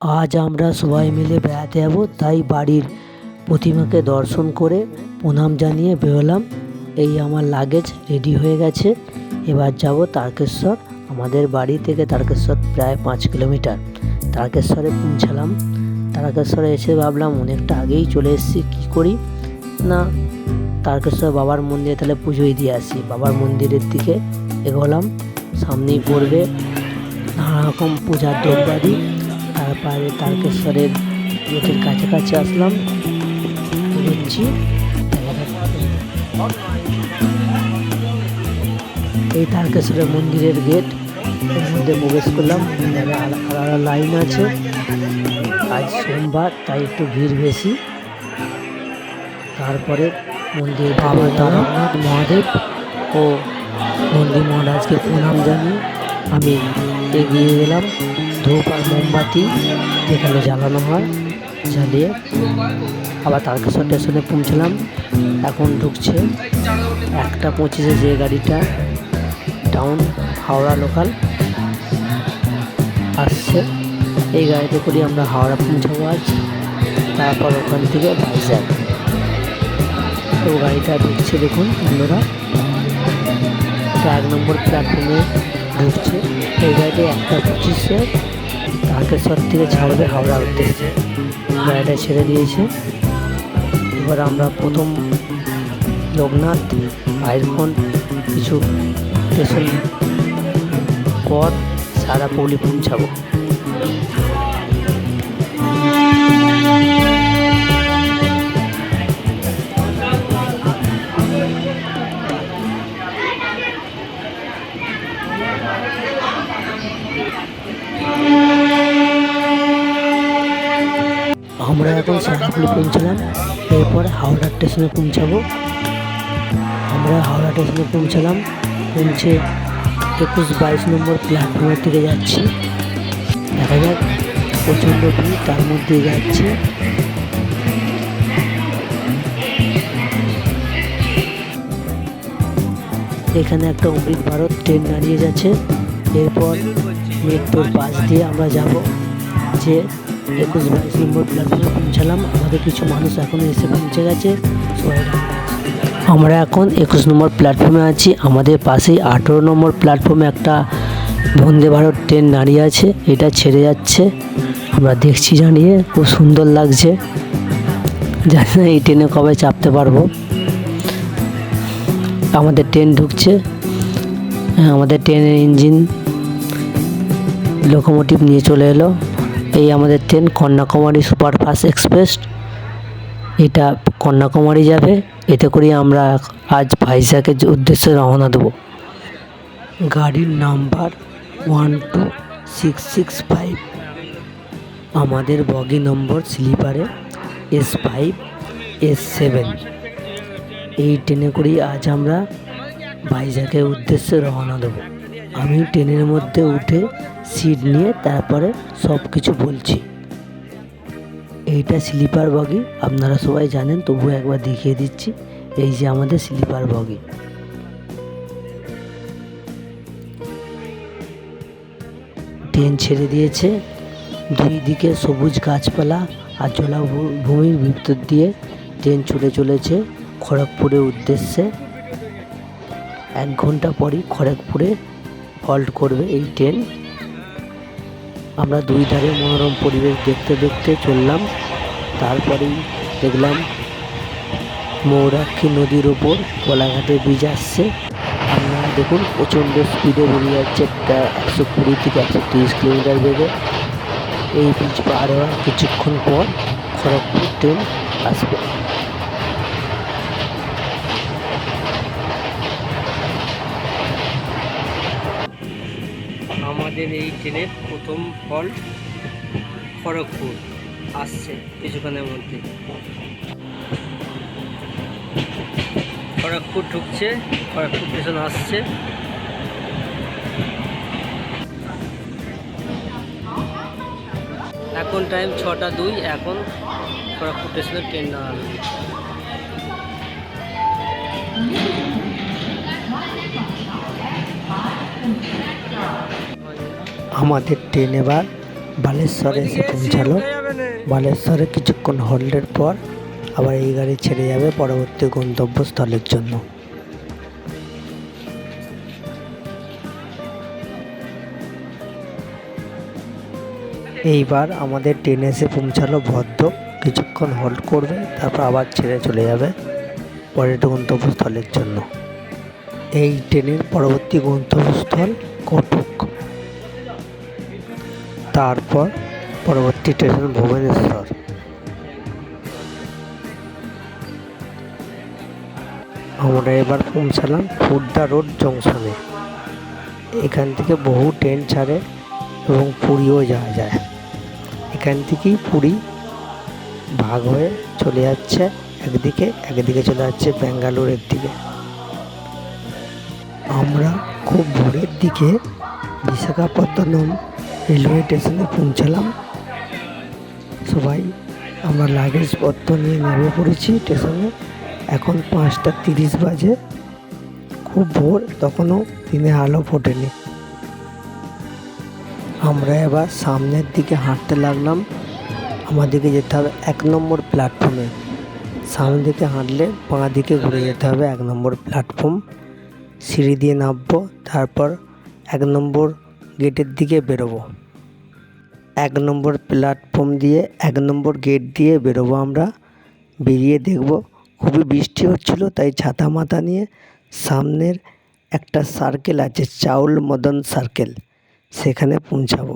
আজ আমরা সবাই মিলে বেড়াতে যাব, তাই বাড়ির প্রতিমাকে দর্শন করে প্রণাম জানিয়ে বেরোলাম। এই আমার লাগেজ রেডি হয়ে গেছে। এবার যাব তারকেশ্বর। আমাদের বাড়ি থেকে তারকেশ্বর প্রায় 5 কিলোমিটার। তারকেশ্বরে পৌঁছালাম। তারকেশ্বরে এসে ভাবলাম অনেকটা আগেই চলে এসেছি, কী করি না তারকেশ্বর বাবার মন্দিরে তাহলে পুজোই দিয়ে আসি। বাবার মন্দিরের দিকে এগোলাম। সামনেই পড়বে নানা রকম পূজার দ্রব্যাদি। তারপরে তারকেশ্বরের গেটের কাছাকাছি আসলাম, এগোচ্ছি। এই তারকেশ্বরের মন্দিরের গেট, এর মধ্যে প্রবেশ করলাম। আলাদা লাইন আছে, আজ সোমবার তাই একটু ভিড় বেশি। তারপরে মন্দির বাবা তারকনাথ মহাদেব ও নন্দী মহারাজকে প্রণাম জানিয়ে আমি এগিয়ে গেলাম। ধূপ আর মোমবাতি যেখানে জ্বালানো হয় জ্বালিয়ে আবার তারকেশ্বর স্টেশনে পৌঁছলাম। এখন ঢুকছে 1:25 যে গাড়িটা টাউন হাওড়া লোকাল আসছে। এই গাড়িতে করে আমরা হাওড়া পৌঁছাবো আজ। তারপর ওখান থেকে ভাইজ্যাগ। তো গাড়িটা ঢুকছে, দেখুন বন্ধুরা, এটা 1 নম্বর প্ল্যাটফর্মে ঢুকছে। এই গাড়িটা 1:25 তারকেশ্বর থেকে ছাড়বে হাওড়ার উদ্দেশ্যে। গাড়িটা ছেড়ে দিয়েছে। এবার আমরা প্রথম লোকনাথ ভাইরখন কিছু স্টেশন পর সারাপৌলি পৌঁছাবো। আমরা এখন সারাপুলি পৌঁছলাম। এরপর হাওড়া স্টেশনে পৌঁছাবো। আমরা হাওড়া স্টেশনে পৌঁছালাম। পৌঁছে 21-22 নম্বর প্ল্যাটফর্মের দিকে যাচ্ছি। দেখা যাক, প্রচণ্ড ভিড়, তার মধ্যে যাচ্ছি। এখানে একটা অমৃত ভারত ট্রেন দাঁড়িয়ে যাচ্ছে। এরপর মেট্রোর পাশ দিয়ে আমরা যাব। যে 21-22 নম্বর প্ল্যাটফর্মে পৌঁছালাম। আমাদের কিছু মানুষ এখন এসে পৌঁছে গেছে। আমরা এখন 21 নম্বর প্ল্যাটফর্মে আছি। আমাদের পাশেই 18 নম্বর প্ল্যাটফর্মে একটা বন্দে ভারত ট্রেন দাঁড়িয়ে আছে। এটা ছেড়ে যাচ্ছে, আমরা দেখছি জানিয়ে। খুব সুন্দর লাগছে। জানি না এই ট্রেনে কবে চাপতে পারবো। আমাদের ট্রেন ঢুকছে। আমাদের ট্রেনের ইঞ্জিন লোকোমোটিভ নিয়ে চলে এলো। এই আমাদের ট্রেন কন্যাকুমারী সুপারফাস্ট এক্সপ্রেস। এটা কন্যাকুমারী যাবে। এতে করে আমরা আজ ভাইজ্যাগের উদ্দেশ্যে রওনা দেবো। গাড়ির নাম্বার 12665। আমাদের বগি নম্বর স্লিপারে S5 S7। এই ট্রেনে করেই আজ আমরা ভাইজ্যাগের উদ্দেশ্যে রওনা দেবো। আমি ট্রেনের মধ্যে উঠে সিট নিয়ে তারপরে সব কিছু বলছি। এইটা স্লিপার বগি, আপনারা সবাই জানেন, তবু একবার দেখিয়ে দিচ্ছি। এই যে আমাদের স্লিপার বগি। ট্রেন ছেড়ে দিয়েছে। দুই দিকে সবুজ গাছপালা আর জলাভূমির ভিতর দিয়ে ট্রেন ছুটে চলেছে খড়গপুরের উদ্দেশ্যে। 1 ঘন্টা পরই খড়গপুরে হল্ট করবে এই ট্রেন। আমরা দুই ধারে মনোরম পরিবেশ দেখতে দেখতে চললাম। তারপরেই দেখলাম মৌরাক্ষী নদীর ওপর কোলাঘাটে ব্রিজ আসছে। আপনারা দেখুন, প্রচণ্ড স্পিডে বেরিয়ে যাচ্ছে, প্রায় 120 থেকে 130 কিলোমিটার বেগে। এই ব্রিজ পার হওয়ার কিছুক্ষণ পর খড়গপুর ট্রেন আসবে। আমাদের এই ট্রেনের প্রথম হল্ট খড়গপুর আসছে কিছুক্ষণের মধ্যে। খড়গপুর ঢুকছে, খড়গপুর স্টেশন আসছে। এখন টাইম 6:02। এখন খড়গপুর স্টেশনের ট্রেন দাঁড়ালো। আমাদের ট্রেন এবার বালেশ্বরে এসে পৌঁছালো। বালেশ্বরে কিছুক্ষণ হোল্ডের পর আবার এই গাড়ি ছেড়ে যাবে পরবর্তী গন্তব্যস্থলের জন্য। এইবার আমাদের ট্রেন এসে পৌঁছালো ভদ্রক। কিছুক্ষণ হোল্ড করবে, তারপর আবার ছেড়ে চলে যাবে পরের গন্তব্যস্থলের জন্য। এই ট্রেনের পরবর্তী গন্তব্যস্থল কটক, তারপর পরবর্তী স্টেশন ভুবনেশ্বর। আমরা এবার পৌঁছালাম খুর্দা রোড জংশনে। এখান থেকে বহু ট্রেন ছাড়ে এবং পুরীও যাওয়া যায়। এখান থেকেই পুরী ভাগ হয়ে চলে যাচ্ছে একদিকে চলে যাচ্ছে ব্যাঙ্গালোরের দিকে। আমরা খুব ভোরের দিকে বিশাখাপত্তনম রেলওয়ে স্টেশনে পৌঁছালাম। সবাই আমরা লাগেজপত্র নিয়ে নেমে পড়েছি স্টেশনে। এখন 5:30 বাজে, খুব ভোর, তখনও দিনে আলো ফোটেনি। আমরা এবার সামনের দিকে হাঁটতে লাগলাম। আমাদেরকে যেতে হবে 1 নম্বর প্ল্যাটফর্মে। সামনের দিকে হাঁটলে বাঁ দিকে ঘুরে যেতে হবে 1 নম্বর প্ল্যাটফর্ম। সিঁড়ি দিয়ে নামবো, তারপর 1 নম্বর গেটের দিকে বেরোবো। 1 নম্বর প্ল্যাটফর্ম দিয়ে 1 নম্বর গেট দিয়ে বেরোবো। আমরা বেরিয়ে দেখব খুবই বৃষ্টি হচ্ছিল, তাই ছাতা মাথা নিয়ে সামনের একটা সার্কেল আছে, চাউল মদন সার্কেল, সেখানে পৌঁছাবো।